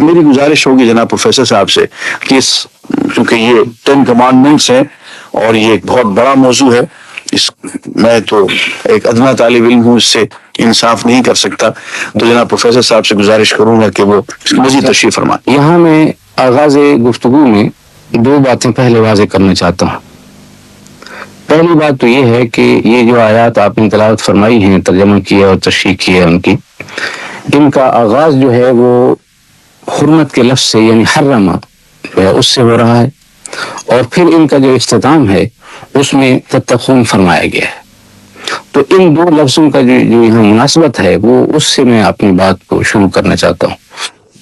میری گزارش ہوگی جناب پروفیسر صاحب سے کہ کیونکہ یہ 10 کمانڈمنٹس ہیں اور یہ ایک بہت بڑا موضوع ہے، میں تو ایک ادنا طالب علم ہوں، اس سے انصاف نہیں کر سکتا، تو جناب پروفیسر صاحب سے گزارش کروں گا کہ وہ مزید تشریح فرمائیں۔ یہاں میں آغاز گفتگو میں 2 باتیں پہلے واضح کرنا چاہتا ہوں۔ پہلی بات تو یہ ہے کہ یہ جو آیات آپ نے تلاوت فرمائی ہیں، ترجمہ کیا اور تشریح کی ہے ان کی، ان کا آغاز جو ہے وہ حرمت کے لفظ سے یعنی حرمہ جو ہے اس سے ہو رہا ہے، اور پھر ان کا جو اختتام ہے اس میں تتقون فرمایا گیا ہے۔ تو ان 2 لفظوں کا جو یہاں مناسبت ہے وہ اس سے میں اپنی بات کو شروع کرنا چاہتا ہوں۔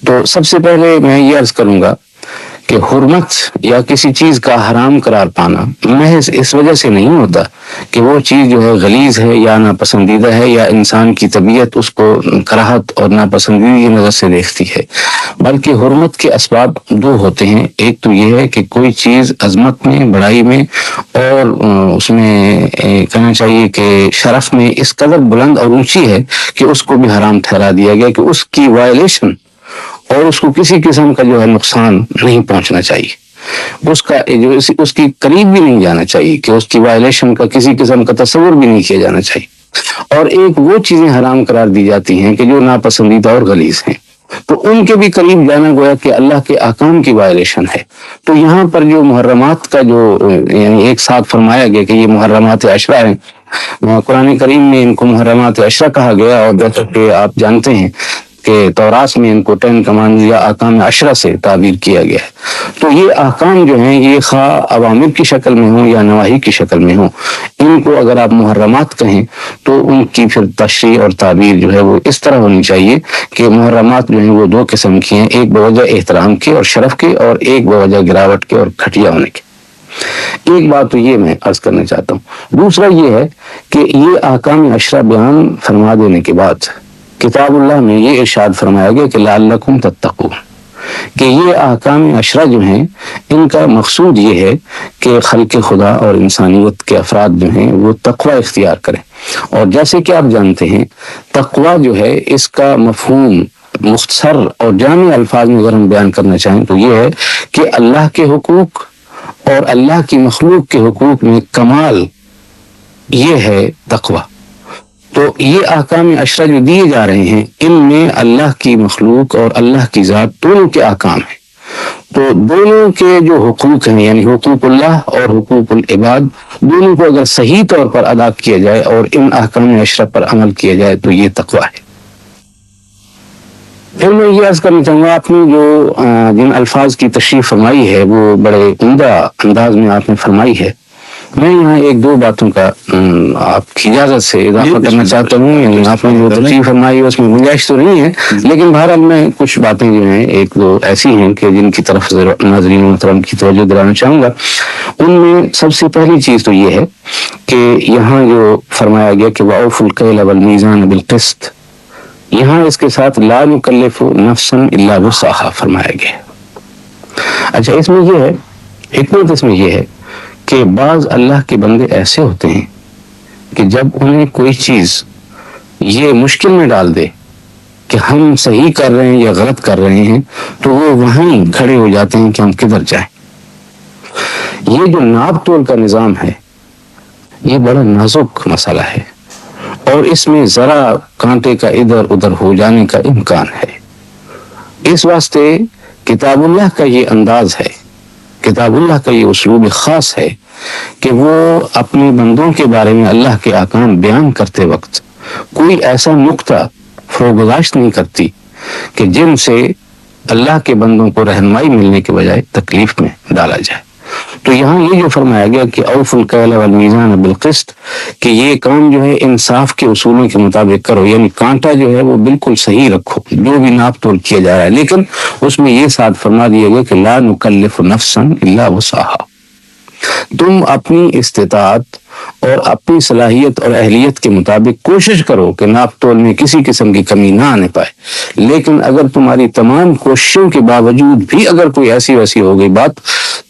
تو سب سے پہلے میں یہ عرض کروں گا کہ حرمت یا کسی چیز کا حرام قرار پانا محض اس وجہ سے نہیں ہوتا کہ وہ چیز جو ہے غلیظ ہے یا ناپسندیدہ ہے یا انسان کی طبیعت اس کو کراہت اور ناپسندیدگی کی نظر سے دیکھتی ہے، بلکہ حرمت کے اسباب 2 ہوتے ہیں۔ ایک تو یہ ہے کہ کوئی چیز عظمت میں، بڑائی میں اور اس میں کہنا چاہیے کہ شرف میں اس قدر بلند اور اونچی ہے کہ اس کو بھی حرام ٹھہرا دیا گیا کہ اس کی وائلیشن اور اس کو کسی قسم کا جو ہے نقصان نہیں پہنچنا چاہیے، اس کی قریب بھی نہیں جانا چاہیے، کہ اس کی وائلیشن کا کسی قسم کا تصور بھی نہیں کیا جانا چاہیے۔ اور ایک وہ چیزیں حرام قرار دی جاتی ہیں کہ جو ناپسندیدہ اور غلیظ ہیں، تو ان کے بھی قریب جانا گویا کہ اللہ کے احکام کی وائلیشن ہے۔ تو یہاں پر جو محرمات کا جو یعنی ایک ساتھ فرمایا گیا کہ یہ محرمات عشرہ ہیں، قرآن کریم میں ان کو محرمات عشرہ کہا گیا، اور جیسا کہ آپ جانتے ہیں کہ توراس میں ان کو 10 کمانڈ یا احکام عشرہ سے تعبیر کیا گیا ہے۔ تو یہ احکام جو ہیں یہ خواہ اوامر کی شکل میں ہوں یا نواہی کی شکل میں ہوں، ان کو اگر آپ محرمات کہیں تو ان کی پھر تشریح اور تعبیر جو ہے وہ اس طرح ہونی چاہیے کہ محرمات جو ہیں وہ 2 قسم کی ہیں، ایک بوجہ احترام کے اور شرف کے، اور ایک بوجہ گراوٹ کے اور گھٹیا ہونے کے۔ ایک بات تو یہ میں عرض کرنا چاہتا ہوں۔ دوسرا یہ ہے کہ یہ احکام عشرہ بیان فرما دینے کے بعد کتاب اللہ میں یہ ارشاد فرمایا گیا کہ لعلکم تتقون، کہ یہ احکام عشرہ جو ہیں ان کا مقصود یہ ہے کہ خلق خدا اور انسانیت کے افراد جو ہیں وہ تقوی اختیار کریں۔ اور جیسے کہ آپ جانتے ہیں تقوی جو ہے اس کا مفہوم مختصر اور جامع الفاظ میں اگر ہم بیان کرنا چاہیں تو یہ ہے کہ اللہ کے حقوق اور اللہ کی مخلوق کے حقوق میں کمال، یہ ہے تقوی۔ تو یہ احکام عشرہ جو دیے جا رہے ہیں ان میں اللہ کی مخلوق اور اللہ کی ذات دونوں کے احکام ہیں، تو دونوں کے جو حقوق ہیں یعنی حقوق اللہ اور حقوق العباد، دونوں کو اگر صحیح طور پر ادا کیا جائے اور ان احکام عشرہ پر عمل کیا جائے تو یہ تقوی ہے۔ پھر میں یہ عرض کرنا چاہوں گا، آپ نے جو جن الفاظ کی تشریح فرمائی ہے وہ بڑے عمدہ انداز میں آپ نے فرمائی ہے۔ میں یہاں 1-2 باتوں کا آپ کی اجازت سے اضافہ کرنا چاہتا ہوں، یعنی آپ نے جو تشریح فرمائی اس میں گنجائش تو نہیں ہے، لیکن بہرحال میں کچھ باتیں جو ہیں 1-2 ایسی ہیں کہ جن کی طرف ناظرین محترم کی توجہ دلانا چاہوں گا۔ ان میں سب سے پہلی چیز تو یہ ہے کہ یہاں جو فرمایا گیا کہ وَأَوْفُوا الْكَيْلَ وَالْمِيزَانَ بِالْقِسْطِ، یہاں اس کے ساتھ لا نکلف نفسا الا وسعها فرمایا گیا۔ اچھا، اس میں یہ ہے، حکمت اس میں یہ ہے کہ بعض اللہ کے بندے ایسے ہوتے ہیں کہ جب انہیں کوئی چیز یہ مشکل میں ڈال دے کہ ہم صحیح کر رہے ہیں یا غلط کر رہے ہیں تو وہ وہیں کھڑے ہو جاتے ہیں کہ ہم کدھر جائیں۔ یہ جو ناپ تول کا نظام ہے یہ بڑا نازک مسئلہ ہے، اور اس میں ذرا کانٹے کا ادھر ادھر ہو جانے کا امکان ہے۔ اس واسطے کتاب اللہ کا یہ انداز ہے، کتاب اللہ کا یہ اسلوب خاص ہے کہ وہ اپنے بندوں کے بارے میں اللہ کے احکام بیان کرتے وقت کوئی ایسا نقطہ فروگزاشت نہیں کرتی کہ جن سے اللہ کے بندوں کو رہنمائی ملنے کے بجائے تکلیف میں ڈالا جائے۔ تو یہاں یہ جو فرمایا گیا کہ اوفوا الکیل والمیزان بالقسط، کہ یہ کام جو ہے انصاف کے اصولوں کے مطابق کرو، یعنی کانٹا جو ہے وہ بالکل صحیح رکھو جو بھی ناپ تول کیا جا رہا ہے، لیکن اس میں یہ ساتھ فرما دیا گیا کہ لا نکلف نفسا الا وسعها، تم اپنی استطاعت اور اپنی صلاحیت اور اہلیت کے مطابق کوشش کرو کہ ناپ تول میں کسی قسم کی کمی نہ آنے پائے، لیکن اگر تمہاری تمام کوششوں کے باوجود بھی اگر کوئی ایسی ویسی ہو گئی بات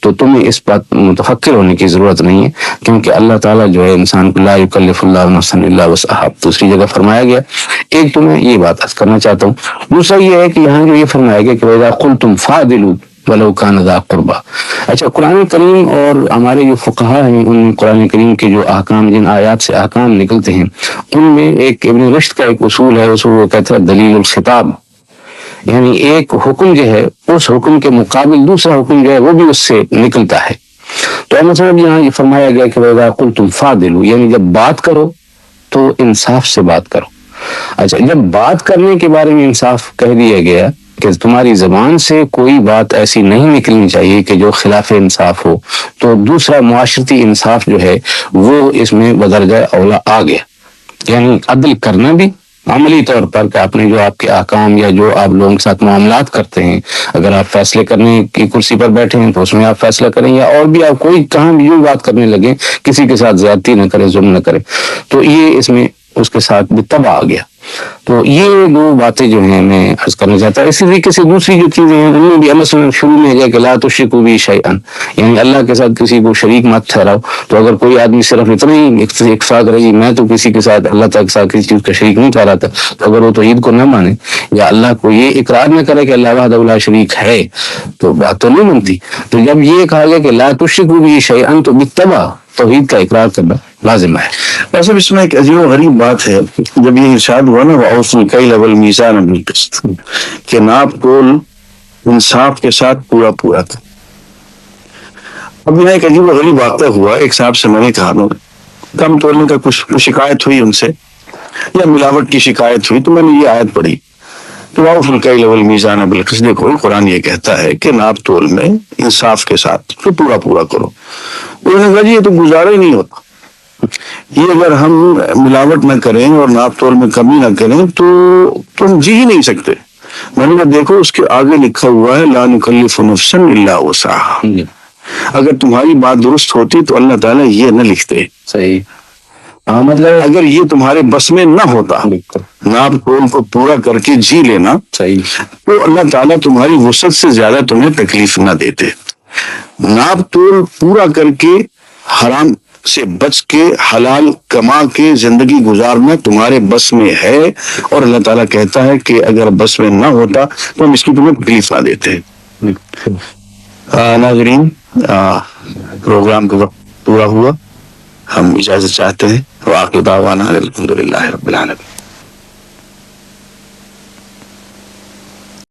تو تمہیں اس بات متفکر ہونے کی ضرورت نہیں ہے، کیونکہ اللہ تعالیٰ جو ہے انسان کو لا یکلف اللہ نفسا الا وسعہا دوسری جگہ فرمایا گیا۔ ایک تو میں یہ بات عرض کرنا چاہتا ہوں، دوسرا یہ ہے کہ یہاں جو یہ فرمایا گیا کہ وَإِذَا قُلْتُمْ فَاعْدِلُوا وَلَوْ كَانَ ذَا قُرْبَى۔ اچھا، قرآن کریم اور ہمارے جو فقہا ہیں ان میں قرآن کریم کے جو احکام، جن آیات سے احکام نکلتے ہیں، ان میں ایک ابن رشد کا ایک اصول ہے، اصول وہ کہتا ہے دلیل الخطاب، یعنی ایک حکم جو ہے اس حکم کے مقابل دوسرا حکم جو ہے وہ بھی اس سے نکلتا ہے۔ تو مطلب یہاں یہ فرمایا گیا کہ وَإِذَا قُلْتُمْ فَاعْدِلُوا، یعنی جب بات کرو تو انصاف سے بات کرو۔ اچھا، جب بات کرنے کے بارے میں انصاف کہہ دیا گیا کہ تمہاری زبان سے کوئی بات ایسی نہیں نکلنی چاہیے کہ جو خلاف انصاف ہو، تو دوسرا معاشرتی انصاف جو ہے وہ اس میں بدرجہ اولا آ گیا، یعنی عدل کرنا بھی عملی طور پر کہ آپ نے جو آپ کے احکام یا جو آپ لوگوں کے ساتھ معاملات کرتے ہیں، اگر آپ فیصلے کرنے کی کرسی پر بیٹھے ہیں تو اس میں آپ فیصلہ کریں، یا اور بھی آپ کوئی کہاں بھی یوں بات کرنے لگیں کسی کے ساتھ زیادتی نہ کریں، ظلم نہ کریں، تو یہ اس میں اس کے ساتھ بھی تباہ آ گیا۔ تو یہ دو باتیں جو ہیں میں عرض کرنا چاہتا ہوں۔ اسی طریقے سے دوسری جو چیزیں ہیں ان میں بھی مثلا شروع میں ہے کہ لا تشرکوا بی شیئا، یعنی اللہ کے ساتھ کسی کو شریک مت ٹھہراؤ۔ تو اگر کوئی آدمی صرف اتنا ہی اکفاق رہی میں تو کسی کے ساتھ اللہ تعالیٰ کے ساتھ کسی چیز کا شریک نہیں ٹھہراتا، تو اگر وہ توحید کو نہ مانے یا اللہ کو یہ اقرار نہ کرے کہ اللہ وحدہ لا شریک ہے تو بات تو نہیں بنتی۔ تو جب یہ کہا گیا کہ لا تشرکوا بی شیئا تو بالطبع توحید کا اقرار کرنا لازم ہے۔ ویسے اس میں ایک عجیب و غریب بات ہے، جب یہ ارشاد ہوا نا وَأَوْفُوا الْكَيْلَ وَالْمِيزَانَ بِالْقِسْطِ، کہ ناپ تول انصاف کے ساتھ پورا پورا کر۔ اب یہاں ایک عجیب و غریب واقعہ ہوا، ایک صاحب سے میں نے کہا کم تولنے کا کچھ شکایت ہوئی ان سے یا ملاوٹ کی شکایت ہوئی، تو میں نے یہ آیت پڑھی تو وَأَوْفُوا الْكَيْلَ وَالْمِيزَانَ بِالْقِسْطِ، دیکھو قرآن یہ کہتا ہے کہ ناپ تول میں انصاف کے ساتھ تو پورا پورا کرو۔ انہوں نے کہا جی یہ تو گزارا ہی نہیں ہوتا، یہ اگر ہم ملاوٹ نہ کریں اور ناپ تول میں کمی نہ کریں تو تم جی ہی نہیں سکتے۔ میں نے کہا دیکھو اس کے آگے لکھا ہوا ہے لا نکلف نفسا الا وسعها، اگر تمہاری بات درست ہوتی تو اللہ تعالیٰ یہ نہ لکھتے۔ صحیح، ہاں، مطلب اگر یہ تمہارے بس میں نہ ہوتا ناپ تول کو پورا کر کے جی لینا، صحیح، تو اللہ تعالیٰ تمہاری وسعت سے زیادہ تمہیں تکلیف نہ دیتے۔ ناپ تول پورا کر کے حرام سے بچ کے حلال کما کے زندگی گزارنا تمہارے بس میں ہے، اور اللہ تعالیٰ کہتا ہے کہ اگر بس میں نہ ہوتا تو ہم اس کی تمہیں تکلیف نہ دیتے۔ ناظرین، پروگرام کا وقت پورا ہوا، ہم اجازت چاہتے ہیں۔ وآخر دعوانا الحمدللہ رب العالمین۔